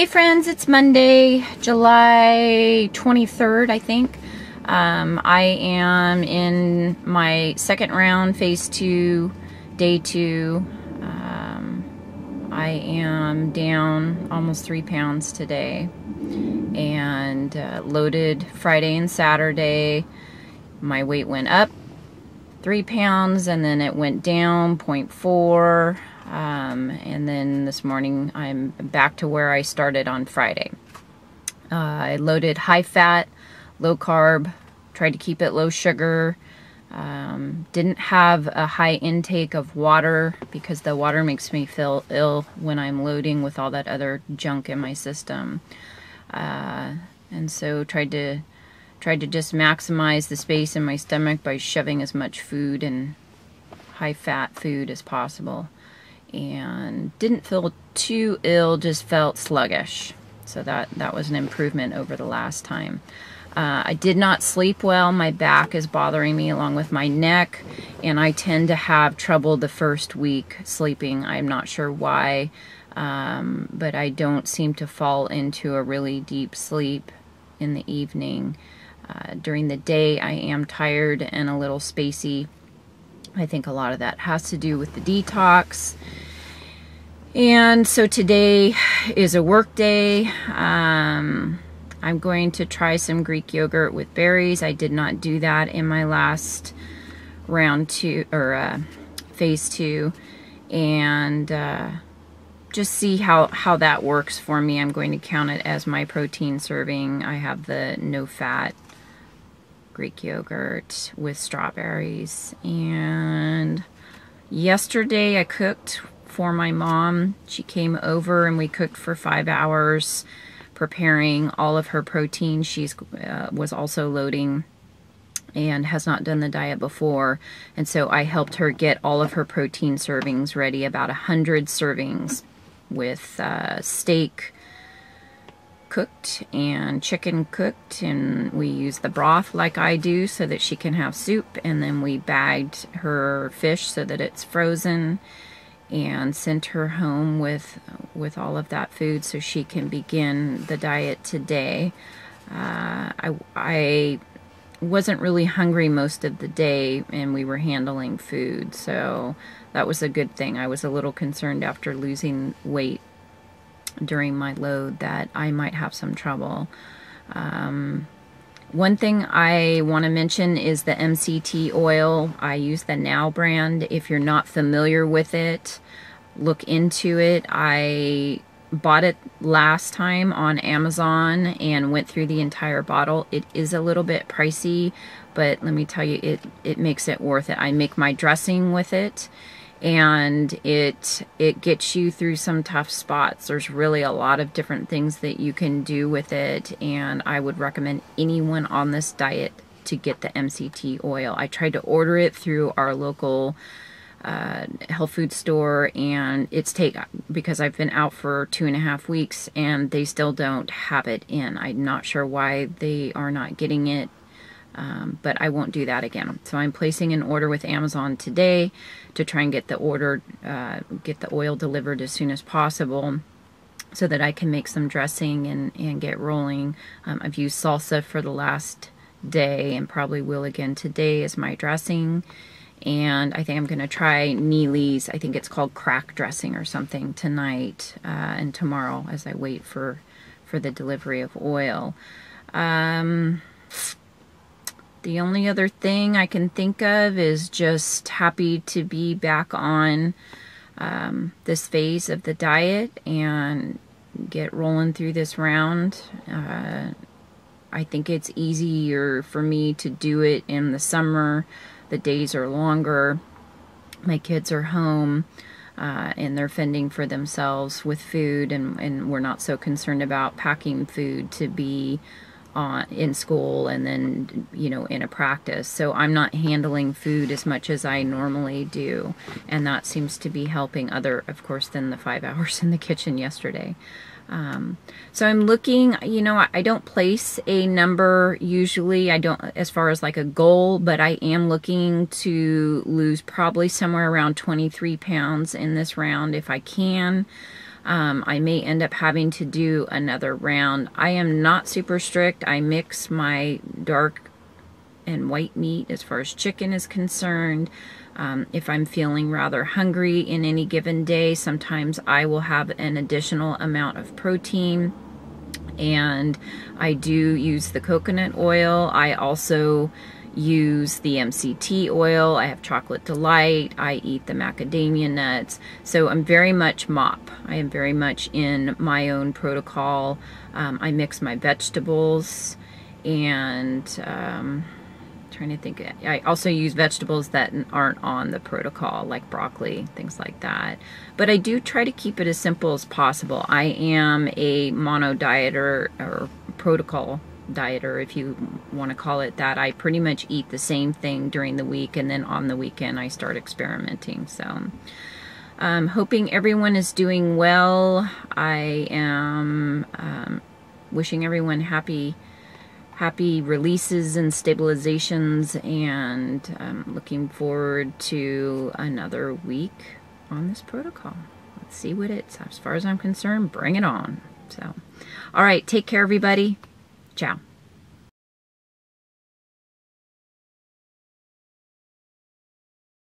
Hey friends, it's Monday, July 23rd, I think. I am in my second round, phase 2, day 2. I am down almost 3 pounds today, and loaded Friday and Saturday. My weight went up 3 pounds, and then it went down 0.4. And then this morning I'm back to where I started on Friday. I loaded high fat, low carb, tried to keep it low sugar. Didn't have a high intake of water because the water makes me feel ill when I'm loading with all that other junk in my system. And so tried to just maximize the space in my stomach by shoving as much food and high fat food as possible. And didn't feel too ill, just felt sluggish. So that was an improvement over the last time. I did not sleep well. My back is bothering me along with my neck, and I tend to have trouble the first week sleeping. I'm not sure why, but I don't seem to fall into a really deep sleep in the evening. During the day, I am tired and a little spacey. I think a lot of that has to do with the detox. And so today is a work day. I'm going to try some Greek yogurt with berries. I did not do that in my last round 2 or phase 2, and just see how that works for me. I'm going to count it as my protein serving. I have the no fat Greek yogurt with strawberries. And yesterday I cooked for my mom. She came over and we cooked for 5 hours, preparing all of her protein. She's was also loading and has not done the diet before, and so I helped her get all of her protein servings ready, about 100 servings, with steak cooked and chicken cooked, and we use the broth like I do so that she can have soup, and then we bagged her fish so that it's frozen and sent her home with all of that food so she can begin the diet today. I wasn't really hungry most of the day, and we were handling food, so that was a good thing. I was a little concerned after losing weight during my load that I might have some trouble. One thing I want to mention is the MCT oil. I use the Now brand. If you're not familiar with it, look into it. I bought it last time on Amazon and went through the entire bottle. It is a little bit pricey, but let me tell you, it makes it worth it. I make my dressing with it, and it gets you through some tough spots. There's really a lot of different things that you can do with it, and I would recommend anyone on this diet to get the MCT oil. I tried to order it through our local health food store, and because I've been out for 2.5 weeks and they still don't have it in. I'm not sure why they are not getting it. But I won't do that again. So I'm placing an order with Amazon today to try and get the oil delivered as soon as possible so that I can make some dressing and get rolling. I've used salsa for the last day and probably will again today as my dressing. And I think I'm going to try Neely's, I think it's called crack dressing or something, tonight and tomorrow as I wait for the delivery of oil. The only other thing I can think of is just happy to be back on this phase of the diet and get rolling through this round. I think it's easier for me to do it in the summer. The days are longer. My kids are home and they're fending for themselves with food, and we're not so concerned about packing food to be in school and then, in a practice. So I'm not handling food as much as I normally do, and that seems to be helping, other, of course, than the 5 hours in the kitchen yesterday. So I'm looking, I don't place a number usually. I don't, as far as like a goal, but I am looking to lose probably somewhere around 23 pounds in this round if I can. I may end up having to do another round. I am not super strict. I mix my dark and white meat as far as chicken is concerned. If I'm feeling rather hungry in any given day, sometimes I will have an additional amount of protein, and I do use the coconut oil. I also use the MCT oil. I have chocolate delight. I eat the macadamia nuts. So I'm very much MOP. I am very much in my own protocol. I mix my vegetables, and trying to think. I also use vegetables that aren't on the protocol, like broccoli, things like that. But I do try to keep it as simple as possible. I am a mono dieter, or protocol dieter, if you want to call it that. I pretty much eat the same thing during the week, and then on the weekend I start experimenting. So I'm hoping everyone is doing well. I am wishing everyone happy releases and stabilizations, and I'm looking forward to another week on this protocol. Let's see what it's, as far as I'm concerned, bring it on. So, all right, take care, everybody. Ciao.